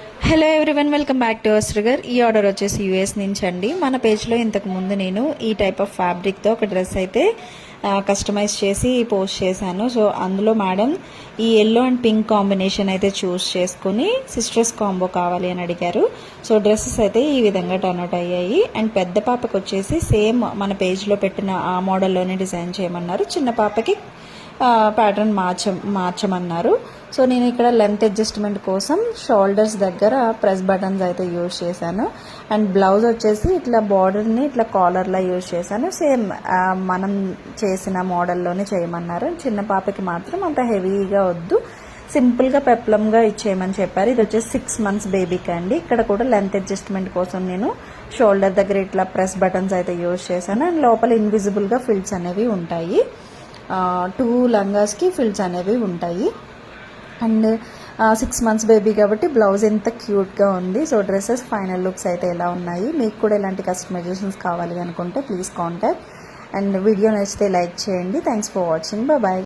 Hello everyone, welcome back to అస్ట్రగర్. ఈ order వచ్చేసి యూఎస్ నుంచి అండి. మన పేజ్లో ఇంతకు ముందు నేను ఈ టైప్ ఆఫ్ ఫ్యాబ్రిక్తో ఒక డ్రెస్ అయితే కస్టమైజ్ చేసి పోస్ట్ చేశాను. సో అందులో మేడం ఈ ఎల్లో అండ్ పింక్ కాంబినేషన్ అయితే చూస్ చేసుకుని సిస్టర్స్ కాంబో కావాలి అని అడిగారు. సో డ్రెస్సెస్ అయితే ఈ విధంగా టర్న్అవుట్ అయ్యాయి. అండ్ పెద్ద పాపకి వచ్చేసి సేమ్ మన పేజ్లో పెట్టిన ఆ మోడల్లోనే డిజైన్ చేయమన్నారు. చిన్న పాపకి ప్యాటర్న్ మార్చమన్నారు. సో నేను ఇక్కడ లెంత్ అడ్జస్ట్మెంట్ కోసం షోల్డర్స్ దగ్గర ప్రెస్ బటన్స్ అయితే యూజ్ చేశాను. అండ్ బ్లౌజ్ వచ్చేసి ఇట్లా బార్డర్ని ఇట్లా కాలర్లా యూజ్ చేశాను. సేమ్ మనం చేసిన మోడల్లోనే చేయమన్నారు. చిన్న పాపకి మాత్రం అంత హెవీగా వద్దు, సింపుల్గా పెప్లంగా ఇచ్చేయమని చెప్పారు. ఇది వచ్చేసి 6 months బేబీకి అండి. ఇక్కడ కూడా లెంత్ అడ్జస్ట్మెంట్ కోసం నేను షోల్డర్ దగ్గర ఇట్లా ప్రెస్ బటన్స్ అయితే యూజ్ చేశాను. అండ్ లోపల ఇన్విజిబుల్గా ఫిల్స్ అనేవి ఉంటాయి. 2 లంగాస్కి ఫిల్స్ అనేవి ఉంటాయి. అండ్ 6 months బేబీ కాబట్టి బ్లౌజ్ ఎంత క్యూట్గా ఉంది. సో డ్రెస్సెస్ ఫైనల్ లుక్స్ అయితే ఎలా ఉన్నాయి, మీకు కూడా ఇలాంటి కస్టమైజేషన్స్ కావాలి అనుకుంటే ప్లీజ్ కాంటాక్ట్. అండ్ వీడియో నచ్చితే లైక్ చేయండి. Thanks for watching. బాయ్.